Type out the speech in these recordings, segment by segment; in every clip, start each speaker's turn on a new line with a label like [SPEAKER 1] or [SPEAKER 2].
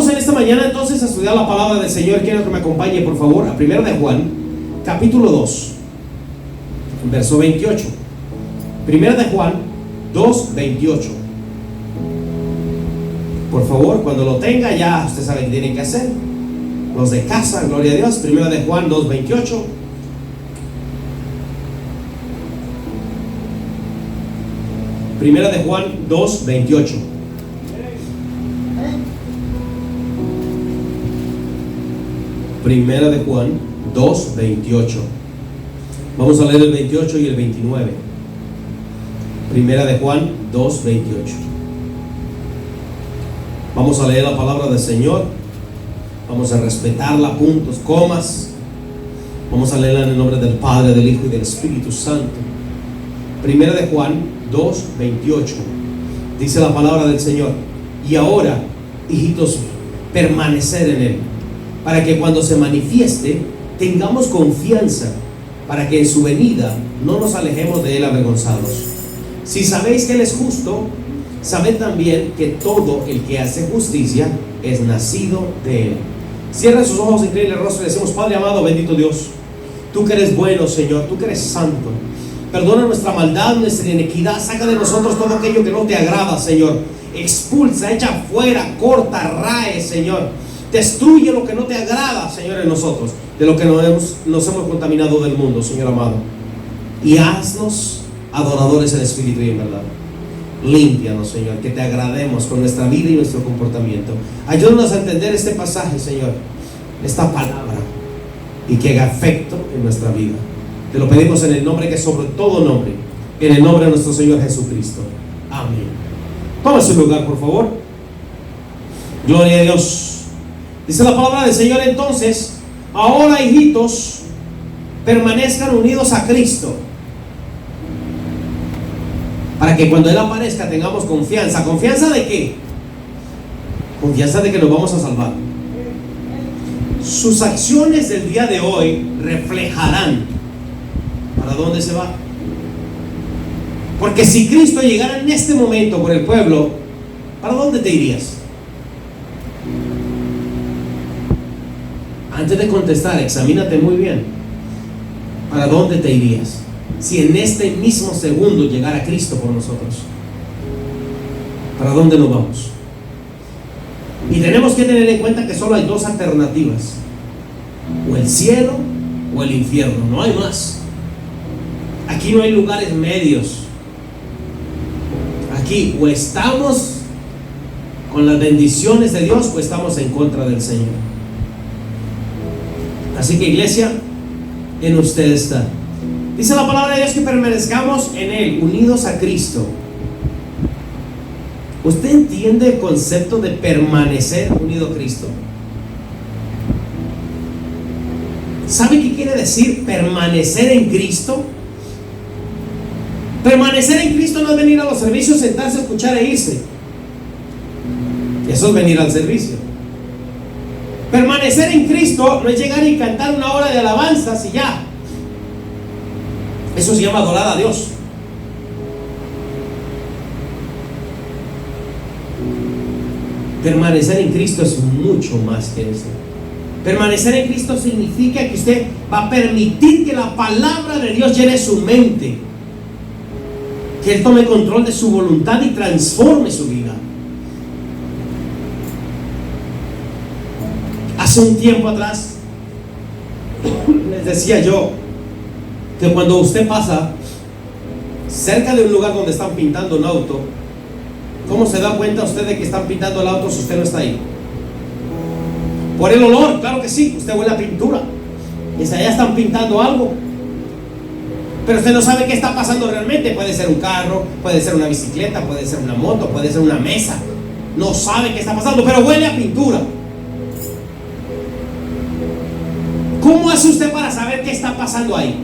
[SPEAKER 1] Vamos en esta mañana entonces a estudiar la palabra del Señor. Quiero que me acompañe por favor a 1 de Juan, capítulo 2, verso 28. 1 de Juan 2, 28. Por favor, cuando lo tenga ya usted sabe qué tiene que hacer. Los de casa, gloria a Dios. 1 de Juan 2, 28. Primera de Juan 2, 28. Primera de Juan 2, 28. Vamos a leer el 28 y el 29. Primera de Juan 2, 28. Vamos a leer la palabra del Señor. Vamos a respetarla, puntos, comas. Vamos a leerla en el nombre del Padre, del Hijo y del Espíritu Santo. Primera de Juan 2, 28. Dice la palabra del Señor: y ahora, hijitos, permanecer en Él, para que cuando se manifieste tengamos confianza, para que en su venida no nos alejemos de Él avergonzados. Si sabéis que Él es justo, sabed también que todo el que hace justicia es nacido de Él. Cierra sus ojos, inclina el rostro y decimos: Padre amado, bendito Dios, tú que eres bueno, Señor, tú que eres santo, perdona nuestra maldad, nuestra inequidad, saca de nosotros todo aquello que no te agrada, Señor. Expulsa, echa fuera, corta, rae, Señor. Destruye lo que no te agrada, Señor, en nosotros, de lo que nos hemos contaminado del mundo, Señor amado. Y haznos adoradores en espíritu y en verdad. Límpianos, Señor, que te agrademos con nuestra vida y nuestro comportamiento. Ayúdanos a entender este pasaje, Señor, esta palabra, y que haga efecto en nuestra vida. Te lo pedimos en el nombre que es sobre todo nombre, en el nombre de nuestro Señor Jesucristo. Amén. Toma su lugar, por favor. Gloria a Dios. Dice la palabra del Señor entonces: ahora, hijitos, permanezcan unidos a Cristo, para que cuando Él aparezca tengamos confianza. ¿Confianza de qué? Confianza de que nos vamos a salvar. Sus acciones del día de hoy reflejarán para dónde se va. Porque si Cristo llegara en este momento por el pueblo, ¿para dónde te irías? Antes de contestar, examínate muy bien. ¿Para dónde te irías si en este mismo segundo llegara Cristo por nosotros? ¿Para dónde nos vamos? Y tenemos que tener en cuenta que solo hay dos alternativas: o el cielo o el infierno, no hay más. Aquí no hay lugares medios. Aquí o estamos con las bendiciones de Dios o estamos en contra del Señor. Así que, iglesia, en usted está. Dice la palabra de Dios que permanezcamos en Él, unidos a Cristo. ¿Usted entiende el concepto de permanecer unido a Cristo? ¿Sabe qué quiere decir permanecer en Cristo? Permanecer en Cristo no es venir a los servicios, sentarse, escuchar e irse. Eso es venir al servicio. Permanecer en Cristo no es llegar y cantar una hora de alabanzas y ya. Eso se llama adorar a Dios. Permanecer en Cristo es mucho más que eso. Permanecer en Cristo significa que usted va a permitir que la palabra de Dios llene su mente, que Él tome control de su voluntad y transforme su vida. Hace un tiempo atrás les decía yo que cuando usted pasa cerca de un lugar donde están pintando un auto, ¿cómo se da cuenta usted de que están pintando el auto si usted no está ahí? Por el olor, claro que sí, usted huele a pintura. Y si allá están pintando algo, pero usted no sabe qué está pasando realmente. Puede ser un carro, puede ser una bicicleta, puede ser una moto, puede ser una mesa. No sabe qué está pasando, pero huele a pintura. ¿Cómo hace usted para saber qué está pasando ahí?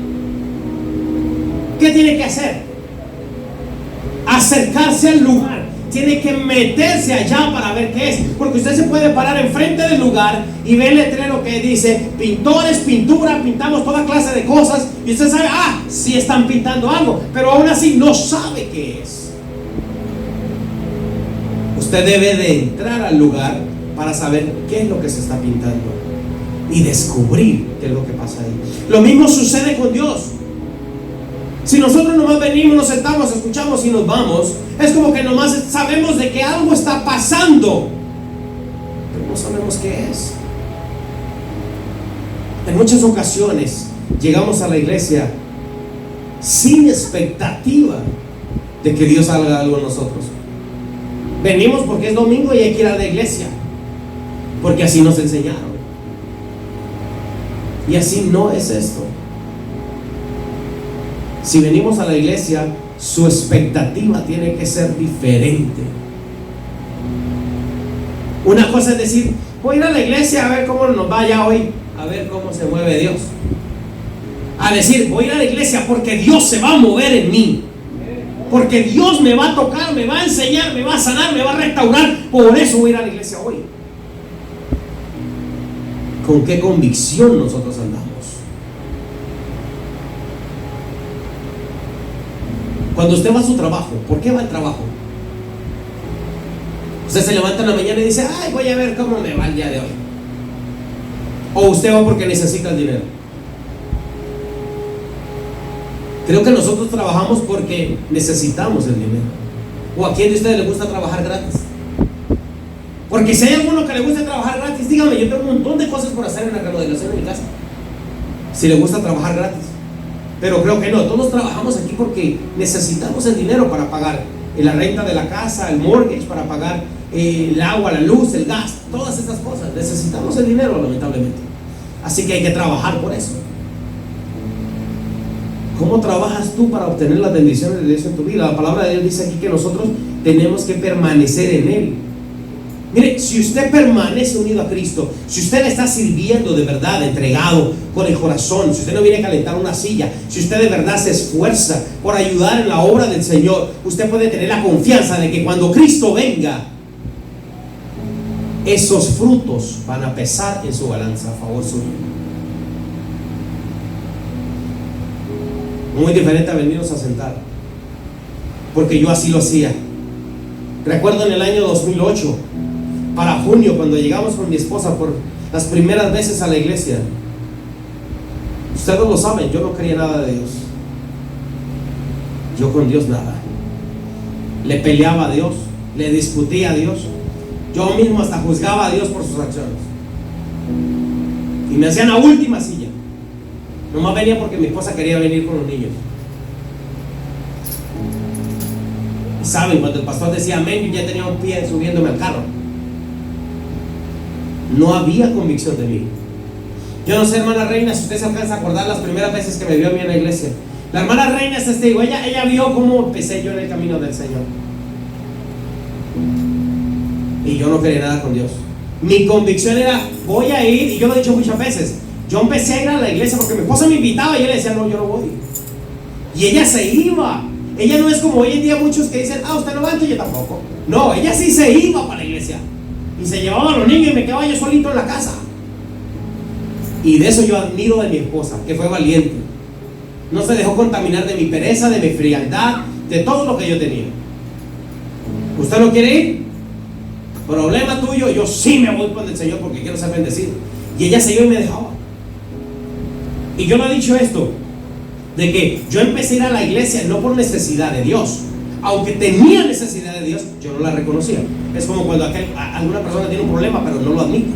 [SPEAKER 1] ¿Qué tiene que hacer? Acercarse al lugar. Tiene que meterse allá para ver qué es. Porque usted se puede parar enfrente del lugar y ver el letrero que dice pintores, pintura, pintamos toda clase de cosas. Y usted sabe, sí están pintando algo, pero aún así no sabe qué es. Usted debe de entrar al lugar para saber qué es lo que se está pintando y descubrir qué es lo que pasa ahí. Lo mismo sucede con Dios. Si nosotros nomás venimos, nos sentamos, escuchamos y nos vamos, es como que nomás sabemos de que algo está pasando, pero no sabemos qué es. En muchas ocasiones llegamos a la iglesia sin expectativa de que Dios haga algo en nosotros. Venimos porque es domingo y hay que ir a la iglesia, porque así nos enseñaron. Y así no es esto. Si venimos a la iglesia, su expectativa tiene que ser diferente. Una cosa es decir, voy a ir a la iglesia a ver cómo nos vaya hoy, a ver cómo se mueve Dios. A decir, voy a ir a la iglesia porque Dios se va a mover en mí, porque Dios me va a tocar, me va a enseñar, me va a sanar, me va a restaurar. Por eso voy a ir a la iglesia hoy. ¿Con qué convicción nosotros andamos? Cuando usted va a su trabajo, ¿por qué va al trabajo? Usted se levanta en la mañana y dice, ay, voy a ver cómo me va el día de hoy. O usted va porque necesita el dinero. Creo que nosotros trabajamos porque necesitamos el dinero. ¿O a quién de ustedes le gusta trabajar gratis? Porque si hay alguno que le gusta trabajar gratis, dígame, yo tengo un montón de cosas por hacer en la remodelación de mi casa. Si le gusta trabajar gratis. Pero creo que no, todos trabajamos aquí porque necesitamos el dinero para pagar la renta de la casa, el mortgage, para pagar el agua, la luz, el gas, todas estas cosas. Necesitamos el dinero, lamentablemente. Así que hay que trabajar por eso. ¿Cómo trabajas tú para obtener las bendiciones de Dios en tu vida? La palabra de Dios dice aquí que nosotros tenemos que permanecer en Él. Mire, si usted permanece unido a Cristo, si usted le está sirviendo de verdad, entregado con el corazón, si usted no viene a calentar una silla, si usted de verdad se esfuerza por ayudar en la obra del Señor, usted puede tener la confianza de que cuando Cristo venga, esos frutos van a pesar en su balanza a favor suyo. Muy diferente a venirnos a sentar, porque yo así lo hacía. Recuerdo en el año 2008, para junio, cuando llegamos con mi esposa por las primeras veces a la iglesia. Ustedes lo saben, yo no creía nada de Dios. Yo con Dios nada. Le peleaba a Dios, le discutía a Dios. Yo mismo hasta juzgaba a Dios por sus acciones. Y me hacían la última silla. Nomás venía porque mi esposa quería venir con los niños. Y saben, cuando el pastor decía amén, yo ya tenía un pie subiéndome al carro. No había convicción de mí. Yo no sé, hermana Reina, si usted se alcanza a acordar las primeras veces que me vio a mí en la iglesia. La hermana Reina es testigo. Ella vio cómo empecé yo en el camino del Señor. Y yo no quería nada con Dios. Mi convicción era, voy a ir, y yo lo he dicho muchas veces, yo empecé a ir a la iglesia porque mi esposa me invitaba y yo le decía, no, yo no voy. Y ella se iba. Ella no es como hoy en día muchos que dicen, usted no va, entonces yo tampoco. No, ella sí se iba para la iglesia. Y se llevaba a los niños y me quedaba yo solito en la casa. Y de eso yo admiro de mi esposa, que fue valiente. No se dejó contaminar de mi pereza, de mi frialdad, de todo lo que yo tenía. ¿Usted no quiere ir? Problema tuyo, yo sí me voy con el Señor porque quiero ser bendecido. Y ella se iba y me dejaba. Y yo le he dicho esto, de que yo empecé a ir a la iglesia no por necesidad de Dios. Aunque tenía necesidad de Dios, yo no la reconocía. Es como cuando alguna persona tiene un problema pero no lo admite.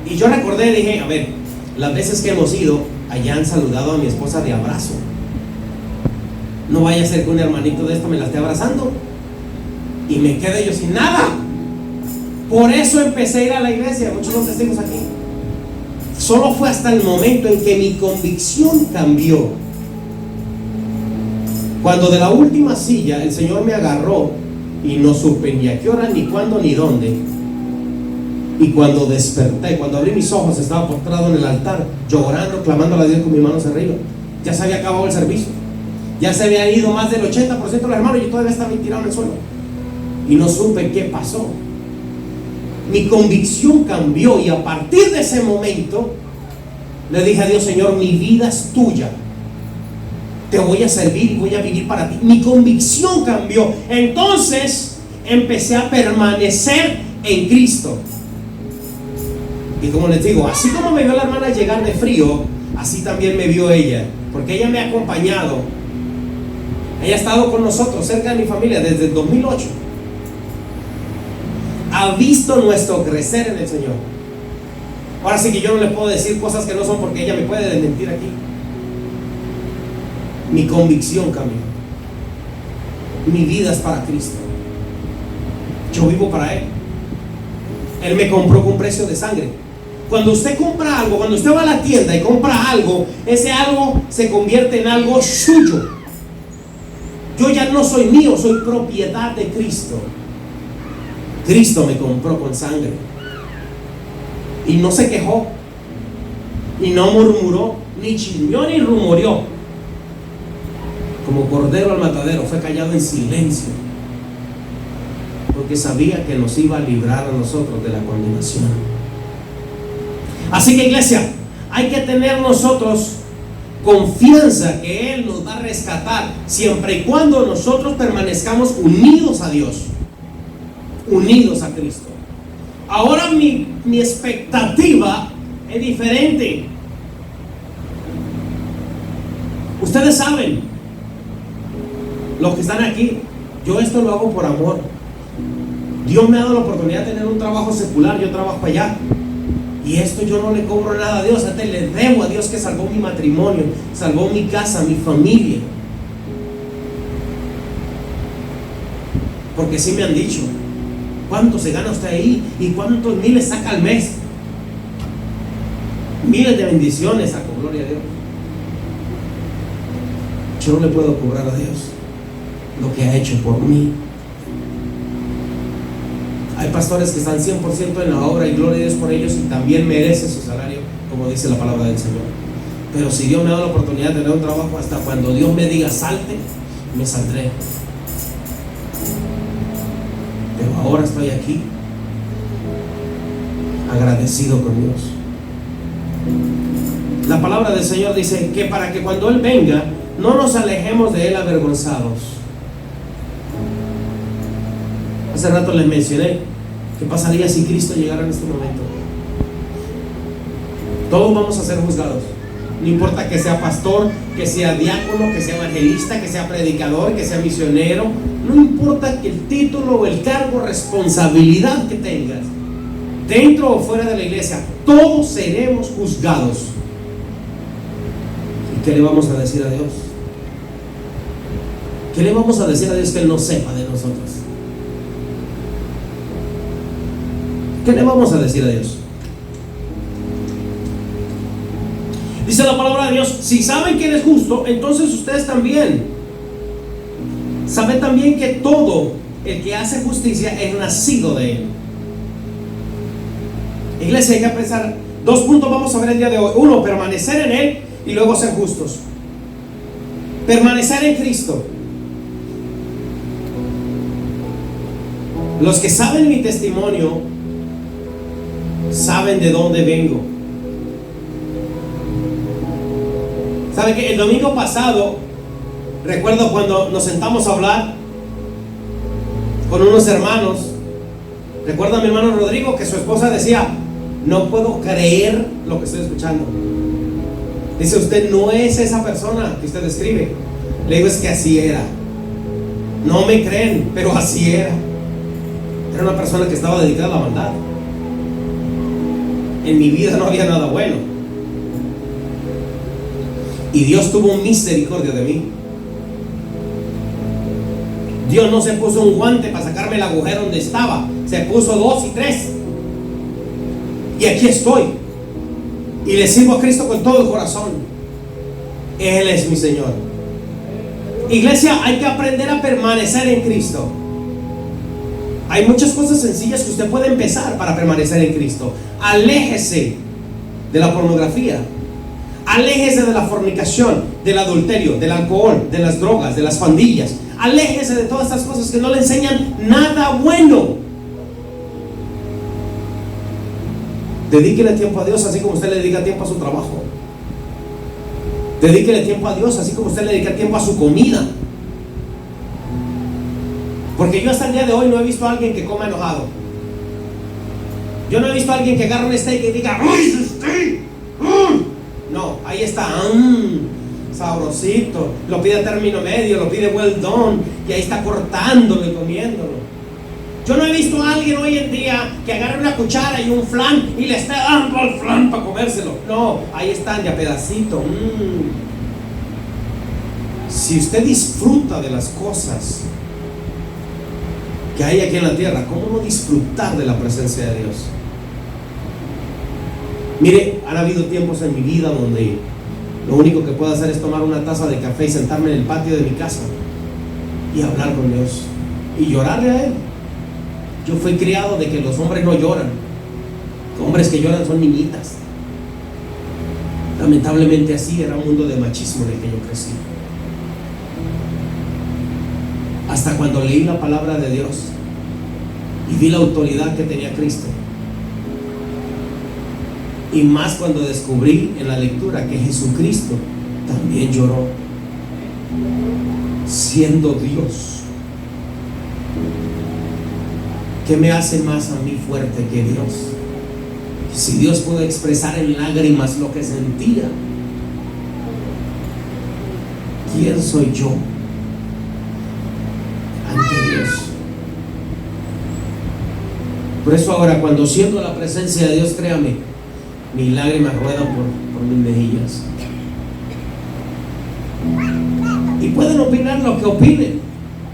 [SPEAKER 1] Y yo recordé y dije, a ver, las veces que hemos ido, allá han saludado a mi esposa de abrazo. No vaya a ser que un hermanito de esto me la esté abrazando y me quede yo sin nada. Por eso empecé a ir a la iglesia. Muchos son testigos aquí. Solo fue hasta el momento en que mi convicción cambió. Cuando de la última silla el Señor me agarró y no supe ni a qué hora, ni cuándo, ni dónde. Y cuando desperté, cuando abrí mis ojos, estaba postrado en el altar, llorando, clamándole a Dios con mis manos arriba. Ya se había acabado el servicio. Ya se había ido más del 80% de los hermanos y yo todavía estaba tirado en el suelo. Y no supe qué pasó. Mi convicción cambió y a partir de ese momento le dije a Dios, Señor, mi vida es tuya. Te voy a servir y voy a vivir para ti. Mi convicción cambió. Entonces empecé a permanecer en Cristo. Y como les digo, así como me vio la hermana llegar de frío, así también me vio ella, porque ella me ha acompañado. Ella ha estado con nosotros, cerca de mi familia, desde el 2008. Ha visto nuestro crecer en el Señor. Ahora sí que yo no le puedo decir cosas que no son, porque ella me puede desmentir aquí. Mi convicción cambió. Mi vida es para Cristo. Yo vivo para Él. Él me compró con precio de sangre. Cuando usted compra algo, cuando usted va a la tienda y compra algo, ese algo se convierte en algo suyo. Yo ya no soy mío, soy propiedad de Cristo. Cristo me compró con sangre. Y no se quejó, y no murmuró, ni chismeó, ni rumoreó. Como cordero al matadero, fue callado en silencio, porque sabía que nos iba a librar a nosotros de la condenación. Así que, iglesia, hay que tener nosotros confianza que Él nos va a rescatar, siempre y cuando nosotros permanezcamos unidos a Dios, unidos a Cristo. Ahora mi expectativa es diferente. Ustedes saben, los que están aquí, yo esto lo hago por amor. Dios me ha dado la oportunidad de tener un trabajo secular, yo trabajo allá. Y esto yo no le cobro nada a Dios, hasta le debo a Dios que salvó mi matrimonio, salvó mi casa, mi familia. Porque sí me han dicho, ¿cuánto se gana usted ahí? ¿Y cuántos miles saca al mes? Miles de bendiciones, saco, gloria a Dios. Yo no le puedo cobrar a Dios lo que ha hecho por mí. Hay pastores que están 100% en la obra y gloria a Dios por ellos, y también merecen su salario, como dice la palabra del Señor. Pero si Dios me da la oportunidad de tener un trabajo, hasta cuando Dios me diga salte, me saldré. Pero ahora estoy aquí, agradecido con Dios. La palabra del Señor dice que para que cuando Él venga, no nos alejemos de Él avergonzados. Hace rato les mencioné qué pasaría si Cristo llegara en este momento. Todos vamos a ser juzgados. No importa que sea pastor, que sea diácono, que sea evangelista, que sea predicador, que sea misionero. No importa que el título o el cargo, responsabilidad que tengas, dentro o fuera de la iglesia, todos seremos juzgados. ¿Y qué le vamos a decir a Dios? ¿Qué le vamos a decir a Dios que Él no sepa de nosotros? ¿Qué le vamos a decir a Dios? Dice la palabra de Dios, si saben que Él es justo, entonces ustedes también saben también que todo el que hace justicia es nacido de Él. Iglesia, hay que pensar, 2 puntos vamos a ver el día de hoy. 1, permanecer en Él, y luego ser justos. Permanecer en Cristo. Los que saben mi testimonio saben de dónde vengo. ¿Sabe que el domingo pasado, recuerdo cuando nos sentamos a hablar con unos hermanos? Recuerda a mi hermano Rodrigo que su esposa decía, no puedo creer lo que estoy escuchando. Dice, usted no es esa persona que usted describe. Le digo, es que así era. No me creen, pero así era. Era una persona que estaba dedicada a la maldad. En mi vida no había nada bueno. Y Dios tuvo misericordia de mí. Dios no se puso un guante para sacarme el agujero donde estaba. Se puso 2 y 3. Y aquí estoy. Y le sirvo a Cristo con todo el corazón. Él es mi Señor. Iglesia, hay que aprender a permanecer en Cristo. Hay muchas cosas sencillas que usted puede empezar para permanecer en Cristo. Aléjese de la pornografía. Aléjese de la fornicación, del adulterio, del alcohol, de las drogas, de las pandillas. Aléjese de todas estas cosas que no le enseñan nada bueno. Dedíquele tiempo a Dios así como usted le dedica tiempo a su trabajo. Dedíquele tiempo a Dios así como usted le dedica tiempo a su comida. Porque yo hasta el día de hoy no he visto a alguien que coma enojado. Yo no he visto a alguien que agarre un steak y diga, ¡uy, ese steak! No, ahí está, sabrosito. Lo pide a término medio, lo pide well done, y ahí está cortándolo y comiéndolo. Yo no he visto a alguien hoy en día que agarre una cuchara y un flan y le esté dando al flan para comérselo. No, ahí están de a pedacito. Si usted disfruta de las cosas que hay aquí en la tierra, ¿cómo no disfrutar de la presencia de Dios? Mire, han habido tiempos en mi vida donde lo único que puedo hacer es tomar una taza de café y sentarme en el patio de mi casa y hablar con Dios y llorarle a Él. Yo fui criado de que los hombres no lloran. Los hombres que lloran son niñitas. Lamentablemente así era un mundo de machismo en el que yo crecí. Hasta cuando leí la palabra de Dios y vi la autoridad que tenía Cristo. Y más cuando descubrí en la lectura que Jesucristo también lloró, siendo Dios. ¿Qué me hace más a mí fuerte que Dios? Si Dios puede expresar en lágrimas lo que sentía, ¿quién soy yo ante Dios? Por eso ahora, cuando siento la presencia de Dios, créame, mis lágrimas ruedan por mis mejillas. Y pueden opinar lo que opinen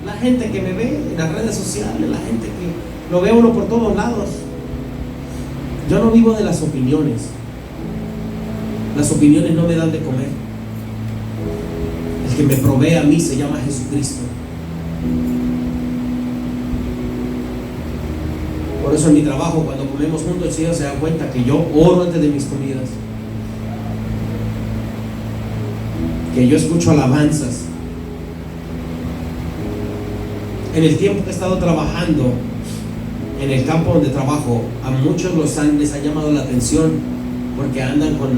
[SPEAKER 1] la gente que me ve en las redes sociales, la gente que lo ve uno por todos lados. Yo no vivo de las opiniones. Las opiniones no me dan de comer. El que me provee a mí se llama Jesucristo. Por eso en mi trabajo, cuando comemos juntos, ellos se dan cuenta que yo oro antes de mis comidas, que yo escucho alabanzas. En el tiempo que he estado trabajando en el campo donde trabajo, a muchos les ha llamado la atención porque andan con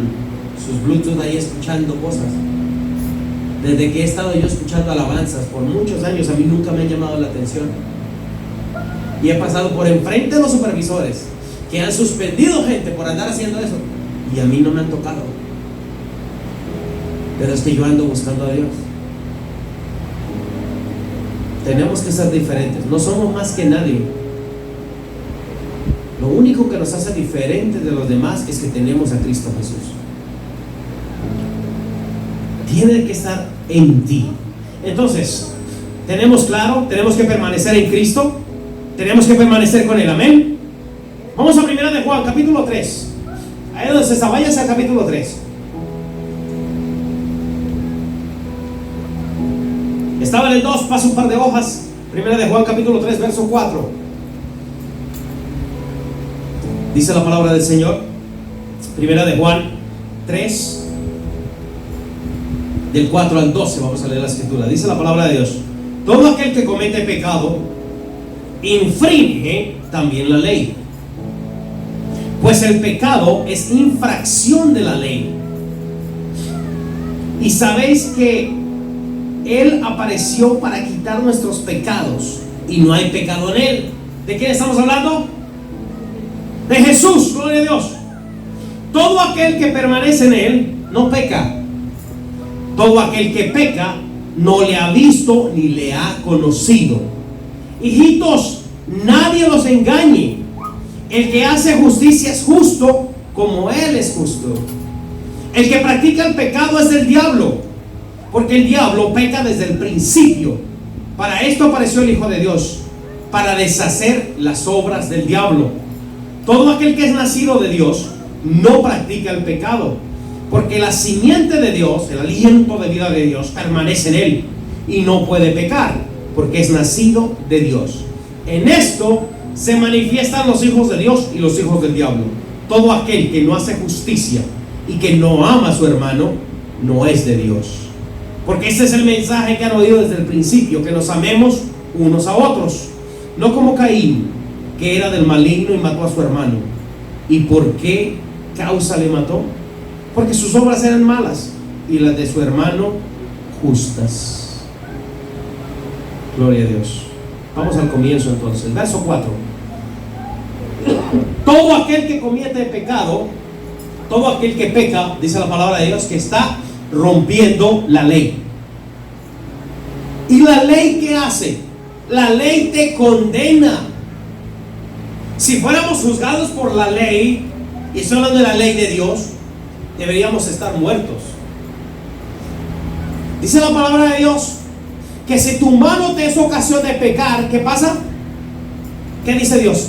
[SPEAKER 1] sus Bluetooth ahí escuchando cosas. Desde que he estado yo escuchando alabanzas por muchos años, a mí nunca me ha llamado la atención. Y he pasado por enfrente de los supervisores que han suspendido gente por andar haciendo eso, y a mí no me han tocado. Pero es que yo ando buscando a Dios. Tenemos que ser diferentes, no somos más que nadie. Lo único que nos hace diferentes de los demás es que tenemos a Cristo Jesús. Tiene que estar en ti. Entonces, tenemos claro, tenemos que permanecer en Cristo, tenemos que permanecer con Él, amén. Vamos a 1 de Juan, capítulo 3. Ahí donde se está, váyase al capítulo 3. Estaba en el 2, pasa un par de hojas. 1 de Juan, capítulo 3, verso 4. Dice la palabra del Señor, 1 de Juan 3, del 4 al 12, vamos a leer la escritura. Dice la palabra de Dios: todo aquel que comete pecado infringe también la ley, pues el pecado es infracción de la ley. Y sabéis que Él apareció para quitar nuestros pecados, y no hay pecado en Él. ¿De quién estamos hablando? De Jesús, gloria a Dios. Todo aquel que permanece en Él no peca. Todo aquel que peca no le ha visto ni le ha conocido. Hijitos, nadie los engañe. El que hace justicia es justo como Él es justo. El que practica el pecado es del diablo, porque el diablo peca desde el principio. Para esto apareció el Hijo de Dios, para deshacer las obras del diablo. Todo aquel que es nacido de Dios no practica el pecado, porque la simiente de Dios, el aliento de vida de Dios, permanece en él y no puede pecar, porque es nacido de Dios. En esto se manifiestan los hijos de Dios y los hijos del diablo. Todo aquel que no hace justicia y que no ama a su hermano no es de Dios. Porque ese es el mensaje que han oído desde el principio, que nos amemos unos a otros, no como Caín, que era del maligno y mató a su hermano. ¿Y por qué causa le mató? Porque sus obras eran malas y las de su hermano justas. Gloria a Dios. Vamos al comienzo entonces, verso 4. Todo aquel que comete pecado, todo aquel que peca, dice la palabra de Dios, que está rompiendo la ley. ¿Y la ley qué hace? La ley te condena. Si fuéramos juzgados por la ley, y estoy hablando de la ley de Dios, deberíamos estar muertos. Dice la palabra de Dios que si tu mano te es ocasión de pecar, ¿qué pasa? ¿Qué dice Dios?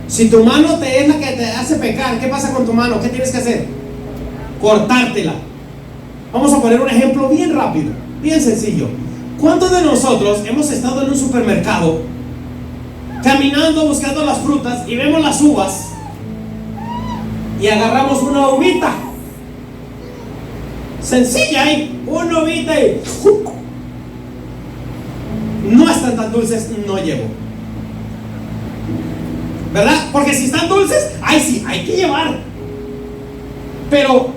[SPEAKER 1] Si tu mano te es la que te hace pecar, ¿qué pasa con tu mano? ¿Qué tienes que hacer? Cortártela. Vamos a poner un ejemplo bien rápido, bien sencillo. ¿Cuántos de nosotros hemos estado en un supermercado caminando buscando las frutas y vemos las uvas y agarramos una uvita sencilla ahí, una uvita y no están tan dulces, no llevo, ¿verdad? Porque si están dulces, ahí sí, hay que llevar, pero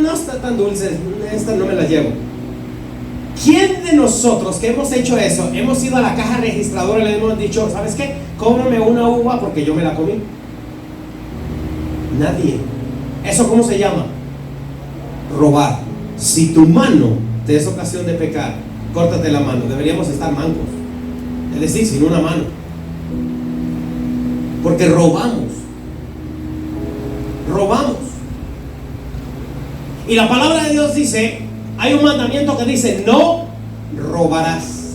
[SPEAKER 1] no están tan dulces, esta no me la llevo. ¿Quién de nosotros que hemos hecho eso, hemos ido a la caja registradora y le hemos dicho, ¿sabes qué? Cóbrame una uva porque yo me la comí? Nadie. ¿Eso cómo se llama? Robar. Si tu mano te es ocasión de pecar, córtate la mano. Deberíamos estar mancos, es decir, sin una mano, porque robamos. Y la palabra de Dios dice, hay un mandamiento que dice, no robarás.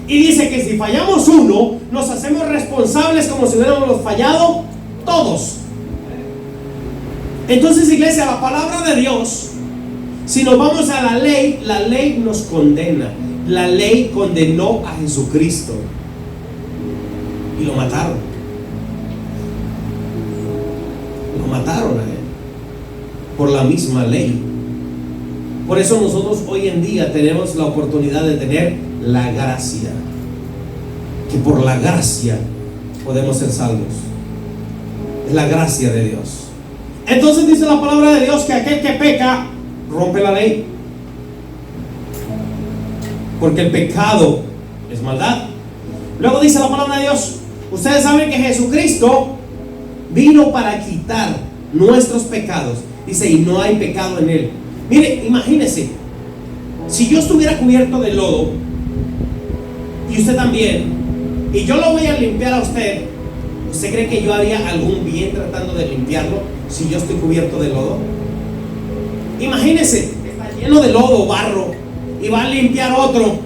[SPEAKER 1] Y dice que si fallamos uno, nos hacemos responsables como si hubiéramos fallado todos. Entonces, iglesia, la palabra de Dios, si nos vamos a la ley nos condena. La ley condenó a Jesucristo y lo mataron. Lo mataron a él por la misma ley. Por eso nosotros hoy en día tenemos la oportunidad de tener la gracia, que por la gracia podemos ser salvos. Es la gracia de Dios. Entonces dice la palabra de Dios que aquel que peca rompe la ley, porque el pecado es maldad. Luego dice la palabra de Dios, ustedes saben que Jesucristo vino para quitar nuestros pecados. Dice, y no hay pecado en él. Mire, imagínese, si yo estuviera cubierto de lodo y usted también, y yo lo voy a limpiar a usted, ¿usted cree que yo haría algún bien tratando de limpiarlo si yo estoy cubierto de lodo? Imagínese, está lleno de lodo, barro, y va a limpiar otro.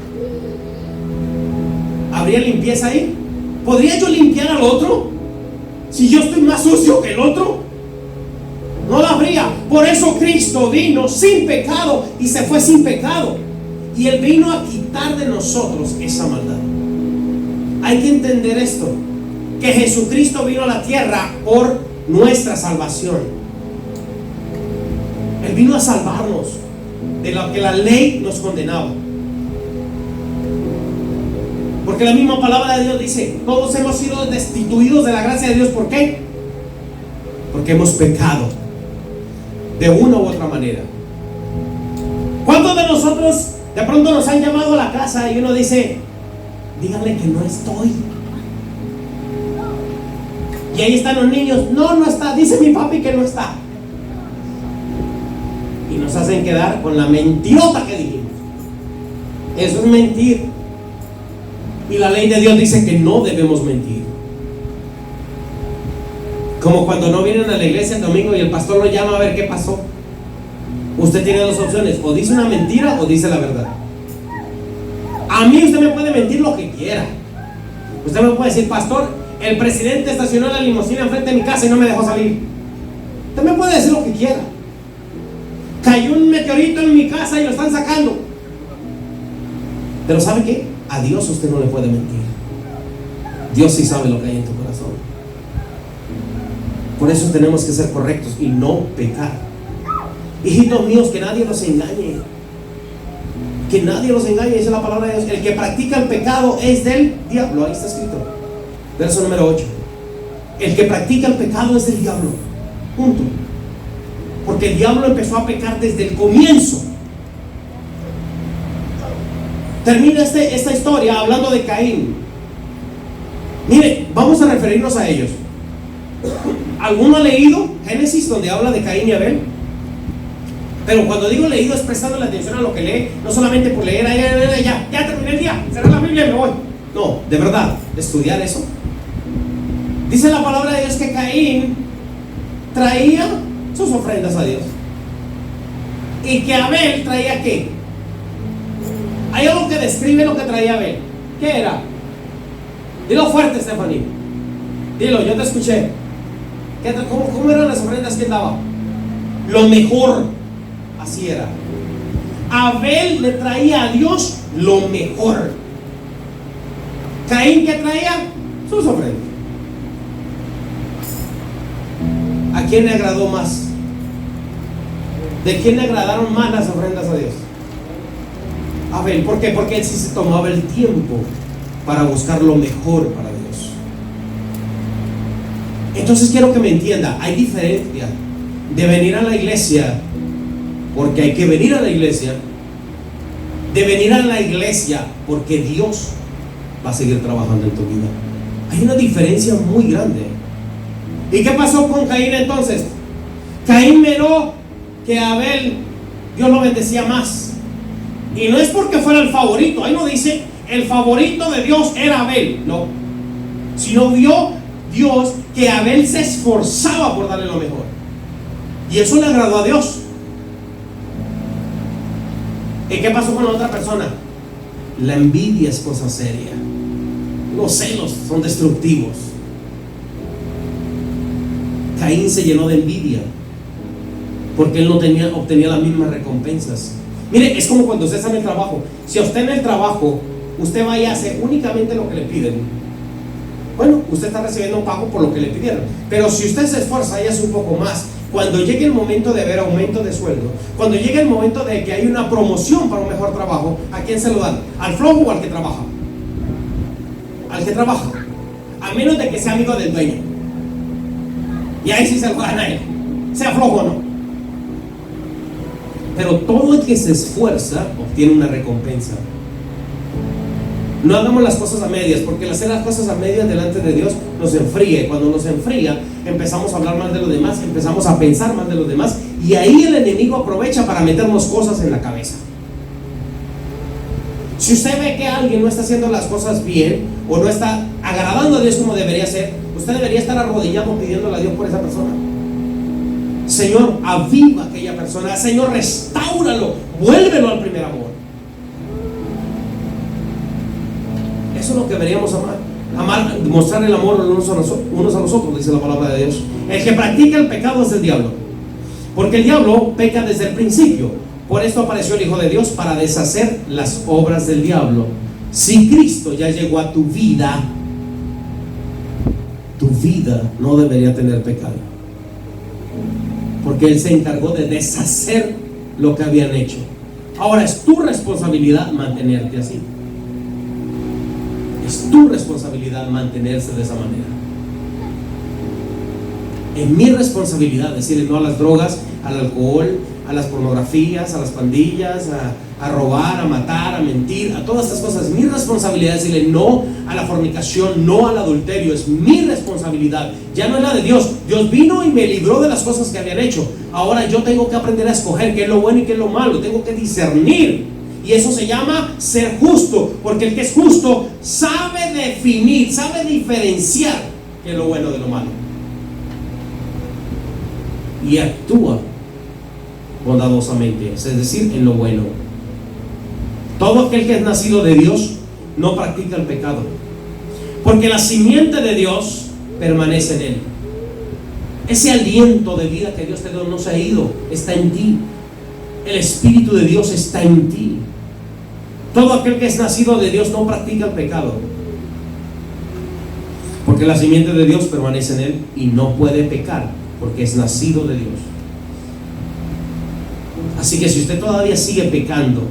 [SPEAKER 1] ¿Habría limpieza ahí? ¿Podría yo limpiar al otro si yo estoy más sucio que el otro? No la habría. Por eso Cristo vino sin pecado y se fue sin pecado. Y Él vino a quitar de nosotros esa maldad. Hay que entender esto, que Jesucristo vino a la tierra por nuestra salvación. Él vino a salvarnos de lo que la ley nos condenaba. Porque la misma palabra de Dios dice, todos hemos sido destituidos de la gracia de Dios. ¿Por qué? Porque hemos pecado de una u otra manera. ¿Cuántos de nosotros de pronto nos han llamado a la casa y uno dice, díganle que no estoy? Y ahí están los niños, no está, dice mi papi que no está. Y nos hacen quedar con la mentirota que dijimos. Eso es mentir. Y la ley de Dios dice que no debemos mentir. Como cuando no vienen a la iglesia el domingo y el pastor lo llama a ver qué pasó. Usted tiene dos opciones, o dice una mentira o dice la verdad. A mí usted me puede mentir lo que quiera. Usted me puede decir, pastor, el presidente estacionó la limusina enfrente de mi casa y no me dejó salir. Usted me puede decir lo que quiera. Cayó un meteorito en mi casa y lo están sacando. Pero ¿sabe qué? A Dios usted no le puede mentir. Dios sí sabe lo que hay en tu corazón. Por eso tenemos que ser correctos y no pecar. Hijitos míos, que nadie los engañe. Que nadie los engañe, dice la palabra de Dios. El que practica el pecado es del diablo. Ahí está escrito. Verso número 8. El que practica el pecado es del diablo. Punto. Porque el diablo empezó a pecar desde el comienzo. Termina esta historia hablando de Caín. Mire, vamos a referirnos a ellos. ¿Alguno ha leído Génesis donde habla de Caín y Abel? Pero cuando digo leído es prestando la atención a lo que lee, no solamente por leer, ya terminé el día, cerré la Biblia y me voy. No, de verdad, estudiar eso. Dice la palabra de Dios que Caín traía sus ofrendas a Dios y que Abel traía ¿qué? Hay algo que describe lo que traía Abel. ¿Qué era? Dilo fuerte, Stephanie. Dilo, yo te escuché. ¿Cómo eran las ofrendas que él daba? Lo mejor. Así era. Abel le traía a Dios lo mejor. Caín, ¿qué traía? Sus ofrendas. ¿A quién le agradó más? ¿De quién le agradaron más las ofrendas a Dios? Abel. ¿Por qué? Porque él sí se tomaba el tiempo para buscar lo mejor para Dios. Entonces quiero que me entienda, hay diferencia de venir a la iglesia, porque hay que venir a la iglesia, de venir a la iglesia porque Dios va a seguir trabajando en tu vida. Hay una diferencia muy grande. ¿Y qué pasó con Caín entonces? Caín miró que Abel, Dios lo bendecía más. Y no es porque fuera el favorito, ahí no dice el favorito de Dios era Abel, no. Sino vio Dios que Abel se esforzaba por darle lo mejor. Y eso le agradó a Dios. ¿Y qué pasó con la otra persona? La envidia es cosa seria. Los celos son destructivos. Caín se llenó de envidia porque él no obtenía las mismas recompensas. Mire, es como cuando usted está en el trabajo. Si a usted en el trabajo usted va y hace únicamente lo que le piden, bueno, usted está recibiendo un pago por lo que le pidieron. Pero si usted se esfuerza y hace un poco más, cuando llegue el momento de ver aumento de sueldo, cuando llegue el momento de que hay una promoción para un mejor trabajo, ¿a quién se lo dan? ¿Al flojo o al que trabaja? Al que trabaja, a menos de que sea amigo del dueño, y ahí sí se lo dan a él, sea flojo o no. Pero todo el que se esfuerza obtiene una recompensa. No hagamos las cosas a medias, porque el hacer las cosas a medias delante de Dios nos enfría. Y cuando nos enfría, empezamos a hablar mal de los demás, empezamos a pensar mal de los demás, y ahí el enemigo aprovecha para meternos cosas en la cabeza. Si usted ve que alguien no está haciendo las cosas bien, o no está agradando a Dios como debería ser, usted debería estar arrodillado pidiéndole a Dios por esa persona. Señor, aviva a aquella persona. Señor, restáuralo, vuélvelo al primer amor. Eso es lo que deberíamos amar, mostrar el amor unos a los otros, dice la palabra de Dios. El que practica el pecado es el diablo, porque el diablo peca desde el principio. Por esto apareció el Hijo de Dios, para deshacer las obras del diablo. Si Cristo ya llegó a tu vida no debería tener pecado, porque Él se encargó de deshacer lo que habían hecho. Ahora es tu responsabilidad mantenerte así. Es tu responsabilidad mantenerse de esa manera. Es mi responsabilidad decirle no a las drogas, al alcohol, a las pornografías, a las pandillas, a robar, a matar, a mentir, a todas estas cosas. Es mi responsabilidad decirle no a la fornicación, no al adulterio. Es mi responsabilidad, ya no es la de Dios. Dios vino y me libró de las cosas que habían hecho. Ahora yo tengo que aprender a escoger qué es lo bueno y qué es lo malo. Tengo que discernir. Y eso se llama ser justo, porque el que es justo sabe definir, sabe diferenciar qué es lo bueno de lo malo, y actúa bondadosamente, es decir, en lo bueno. Todo aquel que es nacido de Dios no practica el pecado, porque la simiente de Dios permanece en él. Ese aliento de vida que Dios te dio no se ha ido, está en ti. El Espíritu de Dios está en ti. Todo aquel que es nacido de Dios no practica el pecado, porque la simiente de Dios permanece en él y no puede pecar, porque es nacido de Dios. Así que si usted todavía sigue pecando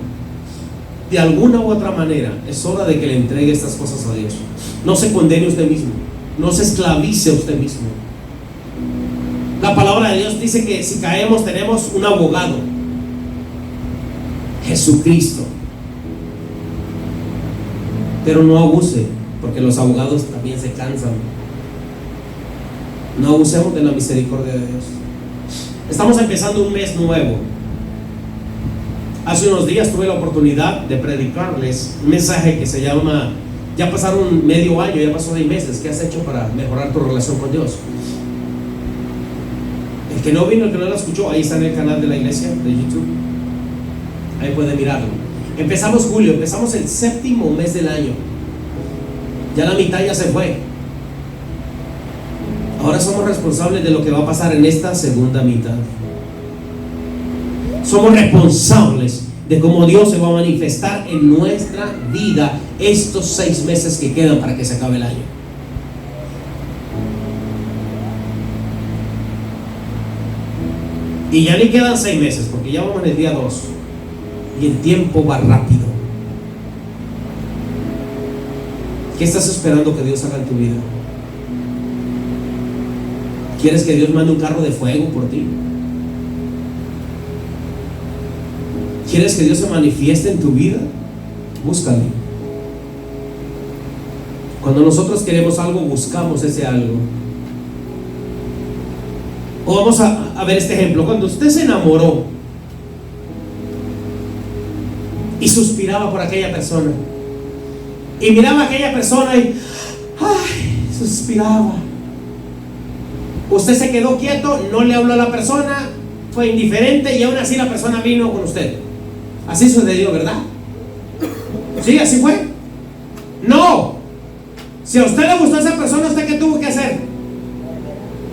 [SPEAKER 1] de alguna u otra manera, es hora de que le entregue estas cosas a Dios. No se condene usted mismo, no se esclavice usted mismo. La palabra de Dios dice que si caemos tenemos un abogado, Jesucristo. Pero no abuse, porque los abogados también se cansan. No abusemos de la misericordia de Dios. Estamos empezando un mes nuevo. Hace unos días tuve la oportunidad de predicarles un mensaje que se llama: ya pasaron medio año, ya pasó 6 meses. ¿Qué has hecho para mejorar tu relación con Dios? El que no vino, el que no lo escuchó, ahí está en el canal de la iglesia de YouTube. Ahí pueden mirarlo. Empezamos julio, empezamos el 7º mes del año. Ya la mitad ya se fue. Ahora somos responsables de lo que va a pasar en esta segunda mitad. Somos responsables de cómo Dios se va a manifestar en nuestra vida estos 6 meses que quedan para que se acabe el año. Y ya ni quedan 6 meses, porque ya vamos en el día 2 y el tiempo va rápido. ¿Qué estás esperando que Dios haga en tu vida? ¿Quieres que Dios mande un carro de fuego por ti? ¿Quieres que Dios se manifieste en tu vida? Búscale. Cuando nosotros queremos algo, buscamos ese algo. O vamos a ver este ejemplo. Cuando usted se enamoró y suspiraba por aquella persona, y miraba a aquella persona y suspiraba, usted se quedó quieto, no le habló a la persona, fue indiferente, y aún así la persona vino con usted. Así sucedió, ¿verdad? ¿Sí? ¿Así fue? No. Si a usted le gustó a esa persona, ¿usted qué tuvo que hacer?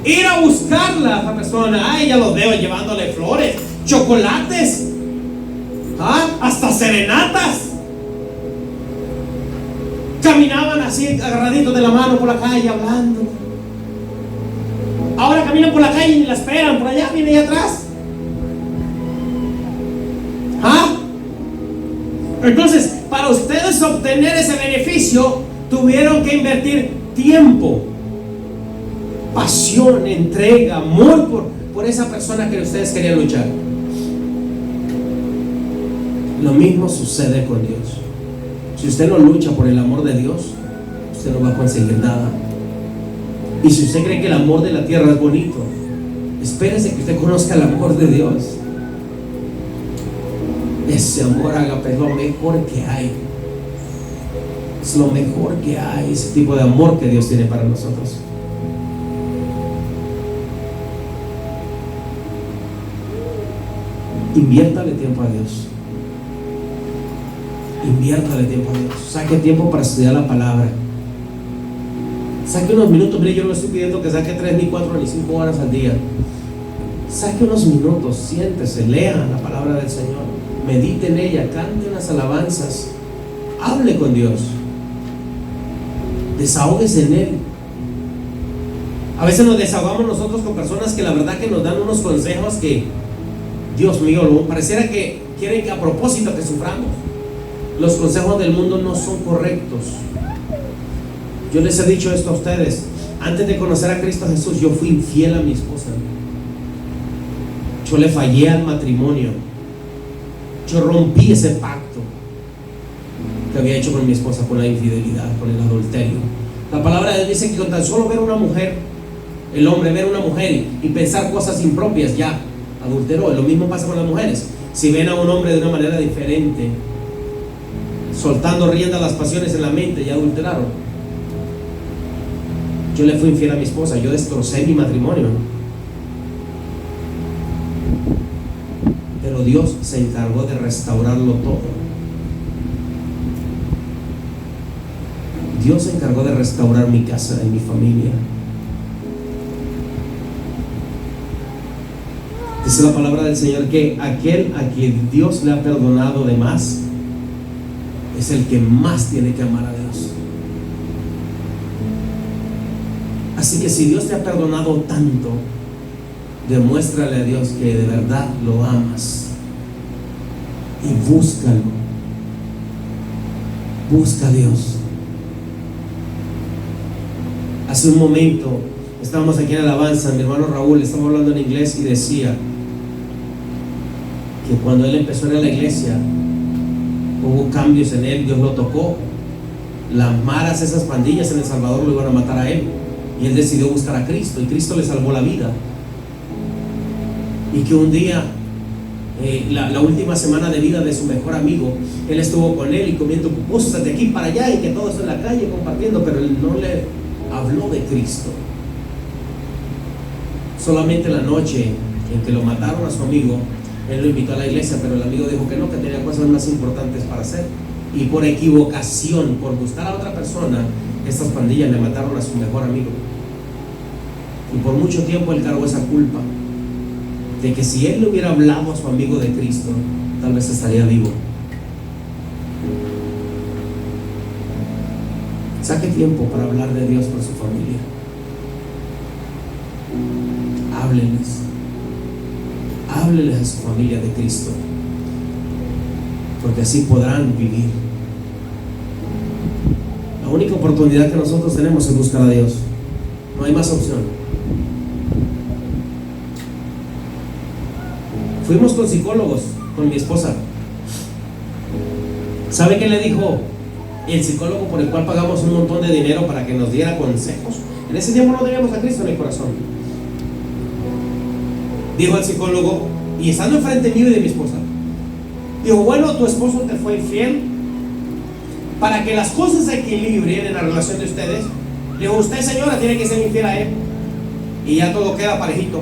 [SPEAKER 1] Ir a buscarla a esa persona. Ya los veo llevándole flores, chocolates, hasta serenatas. Caminaban así agarraditos de la mano por la calle hablando. Ahora caminan por la calle y ni la esperan. Por allá, viene allá atrás. Entonces, para ustedes obtener ese beneficio, tuvieron que invertir tiempo, pasión, entrega, amor por esa persona que ustedes querían luchar. Lo mismo sucede con Dios. Si usted no lucha por el amor de Dios, usted no va a conseguir nada. Y si usted cree que el amor de la tierra es bonito, espérese que usted conozca el amor de Dios. Ese amor, ágape, es lo mejor que hay. Es lo mejor que hay, ese tipo de amor que Dios tiene para nosotros. Inviértale tiempo a Dios. Inviértale tiempo a Dios. Saque tiempo para estudiar la palabra. Saque unos minutos. Mire, yo no estoy pidiendo que saque 3, ni 4, ni 5 horas al día. Saque unos minutos, siéntese, lea la palabra del Señor, medite en ella, cante unas alabanzas, hable con Dios, desahóguese en Él. A veces nos desahogamos nosotros con personas que la verdad que nos dan unos consejos que, Dios mío, pareciera que quieren que a propósito que suframos. Los consejos del mundo no son correctos. Yo les he dicho esto a ustedes: antes de conocer a Cristo Jesús, yo fui infiel a mi esposa. Yo le fallé al matrimonio. Yo rompí ese pacto que había hecho con mi esposa, con la infidelidad, con el adulterio. La palabra de Dios dice que con tan solo ver una mujer, el hombre ver una mujer y pensar cosas impropias, ya adulteró. Lo mismo pasa con las mujeres. Si ven a un hombre de una manera diferente, soltando rienda a las pasiones en la mente, ya adulteraron. Yo le fui infiel a mi esposa, yo destrocé mi matrimonio. Pero Dios se encargó de restaurarlo todo. Dios se encargó de restaurar mi casa y mi familia. Dice la palabra del Señor que aquel a quien Dios le ha perdonado de más es el que más tiene que amar a Dios. Así que si Dios te ha perdonado tanto, demuéstrale a Dios que de verdad lo amas y búscalo. Busca a Dios. Hace un momento estábamos aquí en alabanza, mi hermano Raúl estaba hablando en inglés y decía que cuando él empezó a ir a la iglesia hubo cambios en él. Dios lo tocó. Las maras, esas pandillas en El Salvador, lo iban a matar a él. Y él decidió buscar a Cristo y Cristo le salvó la vida. Y que un día, la última semana de vida de su mejor amigo, él estuvo con él y comiendo pupusas de aquí para allá y que todo eso en la calle compartiendo, pero él no le habló de Cristo. Solamente la noche en que lo mataron a su amigo, él lo invitó a la iglesia, pero el amigo dijo que no, que tenía cosas más importantes para hacer. Y por equivocación, por buscar a otra persona, estas pandillas le mataron a su mejor amigo. Y por mucho tiempo él cargó esa culpa de que si él le hubiera hablado a su amigo de Cristo, tal vez estaría vivo. Saque tiempo para hablar de Dios con su familia. Hábleles a su familia de Cristo, porque así podrán vivir. La única oportunidad que nosotros tenemos es buscar a Dios. No hay más opción. Fuimos con psicólogos, con mi esposa. ¿Sabe qué le dijo el psicólogo por el cual pagamos un montón de dinero para que nos diera consejos? En ese tiempo no teníamos a Cristo en el corazón. Dijo el psicólogo, y estando enfrente mío y de mi esposa, dijo: bueno, tu esposo te fue infiel. Para que las cosas se equilibren en la relación de ustedes, dijo, usted, señora, tiene que ser infiel a él, y ya todo queda parejito.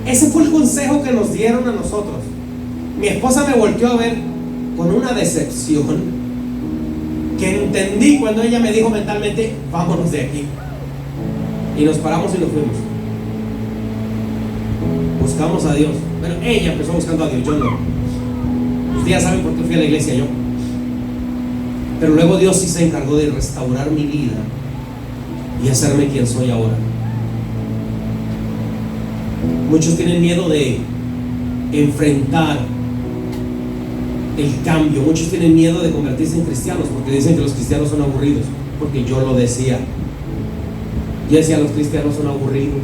[SPEAKER 1] Ese fue el consejo que nos dieron a nosotros. Mi esposa me volteó a ver con una decepción que entendí cuando ella me dijo mentalmente: vámonos de aquí. Y nos paramos y nos fuimos. Buscamos a Dios. Bueno, ella empezó buscando a Dios, yo no. Ustedes ya saben por qué fui a la iglesia yo. Pero luego Dios sí se encargó de restaurar mi vida y hacerme quien soy ahora. Muchos tienen miedo de enfrentar el cambio. Muchos tienen miedo de convertirse en cristianos porque dicen que los cristianos son aburridos. Porque yo lo decía. Yo decía: los cristianos son aburridos.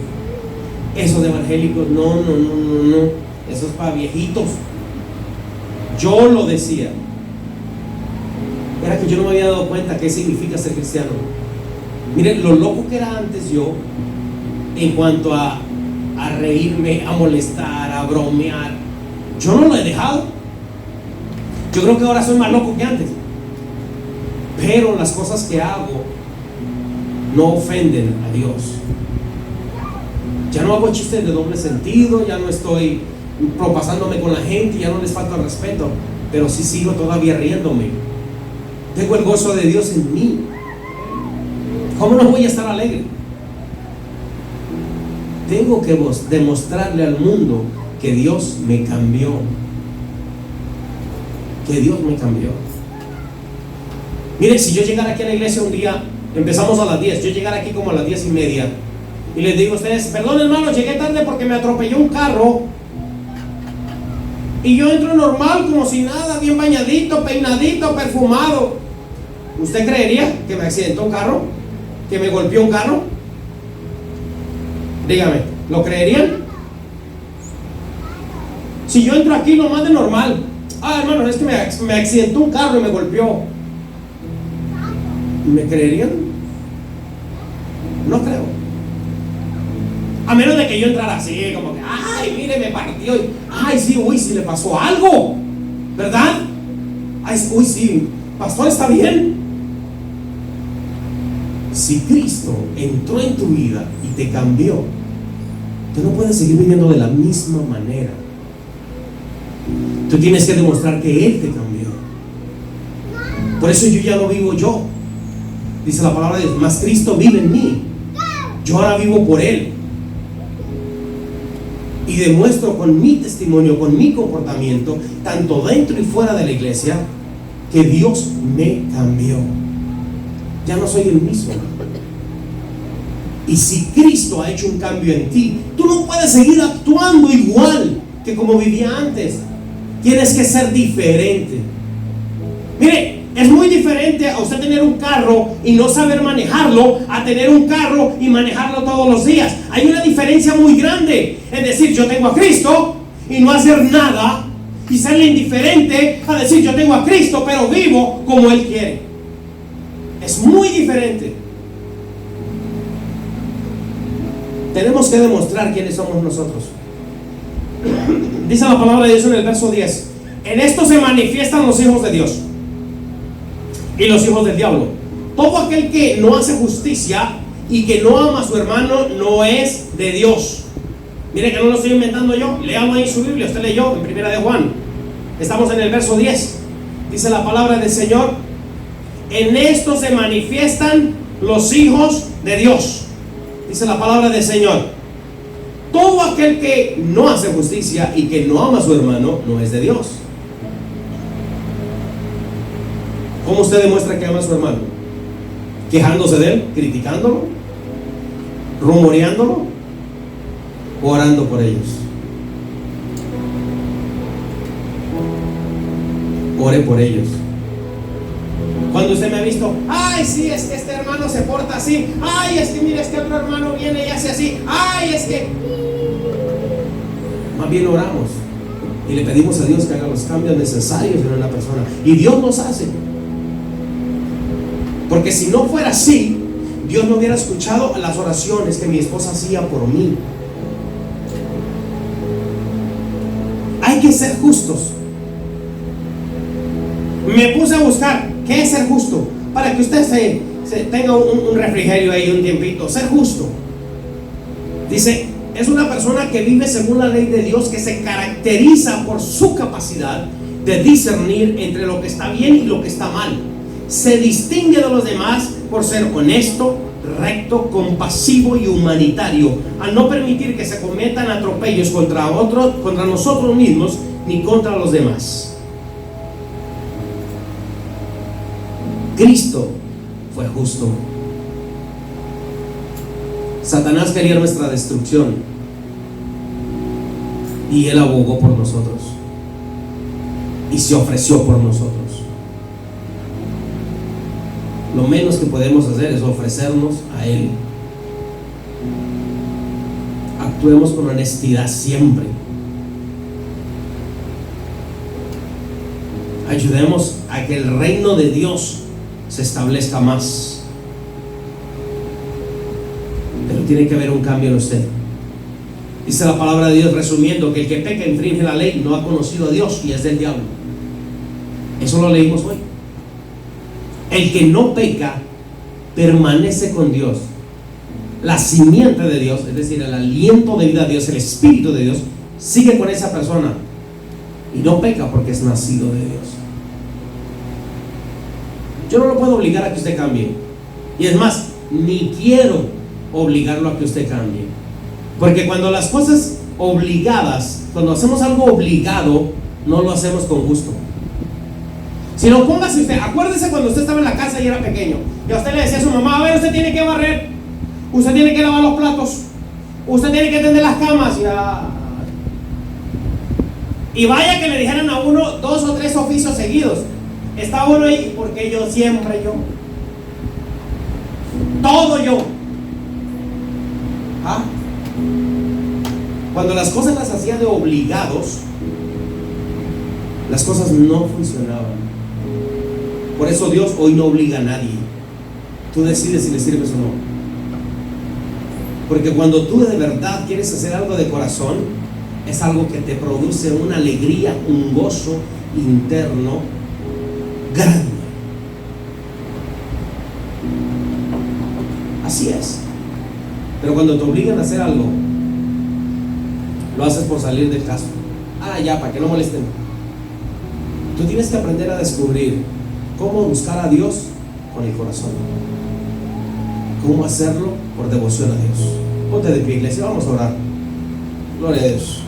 [SPEAKER 1] Esos evangélicos, no. Eso es para viejitos. Yo lo decía. Era que yo no me había dado cuenta qué significa ser cristiano. Miren, lo loco que era antes yo, en cuanto a reírme, a molestar, a bromear, yo no lo he dejado. Yo creo que ahora soy más loco que antes. Pero las cosas que hago no ofenden a Dios. Ya no hago chistes de doble sentido, ya no estoy propasándome con la gente, ya no les falta el respeto, pero sí sigo todavía riéndome. Tengo el gozo de Dios en mí. ¿Cómo no voy a estar alegre? Tengo que demostrarle al mundo que Dios me cambió. Que Dios me cambió. Mire, si yo llegara aquí a la iglesia un día, empezamos a las 10, yo llegara aquí como a las 10:30 y les digo a ustedes: perdón, hermano, llegué tarde porque me atropelló un carro. Y yo entro normal, como si nada, bien bañadito, peinadito, perfumado. ¿Usted creería que me accidentó un carro? ¿Que me golpeó un carro? Dígame, ¿lo creerían? Si yo entro aquí nomás de normal: hermano, es que me accidentó un carro y me golpeó, ¿me creerían? No creo. A menos de que yo entrara así, como que: ay, mire, me partió. Ay, sí, uy, sí le pasó algo, ¿verdad? Ay, uy, sí, pastor, ¿está bien? Si Cristo entró en tu vida y te cambió, tú no puedes seguir viviendo de la misma manera. Tú tienes que demostrar que Él te cambió. Por eso yo ya no vivo yo. Dice la palabra de Dios: más Cristo vive en mí. Yo ahora vivo por Él. Y demuestro con mi testimonio, con mi comportamiento, tanto dentro y fuera de la iglesia, que Dios me cambió. Ya no soy el mismo. Y si Cristo ha hecho un cambio en ti, tú no puedes seguir actuando igual que como vivía antes. Tienes que ser diferente. Mire, es muy diferente a usted tener un carro y no saber manejarlo, a tener un carro y manejarlo todos los días. Hay una diferencia muy grande. Es decir, yo tengo a Cristo y no hacer nada, y serle indiferente a decir: yo tengo a Cristo pero vivo como Él quiere. Es muy diferente. Tenemos que demostrar quiénes somos nosotros. Dice la palabra de Dios en el verso 10: en esto se manifiestan los hijos de Dios y los hijos del diablo. Todo aquel que no hace justicia y que no ama a su hermano no es de Dios. Mire que no lo estoy inventando yo. Leamos ahí su Biblia, usted leyó en Primera de Juan. Estamos en el verso 10. Dice la palabra del Señor: en esto se manifiestan los hijos de Dios. Dice la palabra del Señor: todo aquel que no hace justicia y que no ama a su hermano no es de Dios. ¿Cómo usted demuestra que ama a su hermano? ¿Quejándose de él? ¿Criticándolo? ¿Rumoreándolo? ¿O orando por ellos? Ore por ellos. Cuando usted me ha visto: ay, sí, es que este hermano se porta así. Ay, es que mira, este otro hermano viene y hace así. Ay, es que... Más bien oramos y le pedimos a Dios que haga los cambios necesarios en una persona. Y Dios los hace. Porque si no fuera así, Dios no hubiera escuchado las oraciones que mi esposa hacía por mí. Hay que ser justos. Me puse a buscar qué es ser justo, para que usted se tenga un refrigerio ahí, un tiempito. Ser justo, dice, es una persona que vive según la ley de Dios, que se caracteriza por su capacidad de discernir entre lo que está bien y lo que está mal. Se distingue de los demás por ser honesto, recto, compasivo y humanitario, al no permitir que se cometan atropellos contra otros, contra nosotros mismos, ni contra los demás. Cristo fue justo. Satanás quería nuestra destrucción y Él abogó por nosotros y se ofreció por nosotros. Lo menos que podemos hacer es ofrecernos a Él. Actuemos con honestidad siempre. Ayudemos a que el reino de Dios se establezca más. Pero tiene que haber un cambio en usted. Dice la palabra de Dios, resumiendo, que el que peca e infringe la ley no ha conocido a Dios y es del diablo. Eso lo leímos hoy. El que no peca permanece con Dios. La simiente de Dios, es decir, el aliento de vida de Dios, el Espíritu de Dios, sigue con esa persona y no peca porque es nacido de Dios. Yo no lo puedo obligar a que usted cambie, y es más, ni quiero obligarlo a que usted cambie, porque cuando las cosas obligadas, cuando hacemos algo obligado, no lo hacemos con gusto. Si no, póngase usted, acuérdese cuando usted estaba en la casa y era pequeño, y a usted le decía a su mamá: a ver, usted tiene que barrer, usted tiene que lavar los platos, usted tiene que tender las camas, y vaya que le dijeran a uno 2 o 3 oficios seguidos. Está uno ahí, porque yo siempre yo, todo yo. ¿Ah? Cuando las cosas las hacía de obligados, las cosas no funcionaban. Por eso Dios hoy no obliga a nadie. Tú decides si le sirves o no. Porque cuando tú de verdad quieres hacer algo de corazón, es algo que te produce una alegría, un gozo interno grande. Así es. Pero cuando te obligan a hacer algo, lo haces por salir del caso. Ya, para que no molesten. Tú tienes que aprender a descubrir cómo buscar a Dios con el corazón, cómo hacerlo por devoción a Dios. Ponte de pie, iglesia, vamos a orar. Gloria a Dios.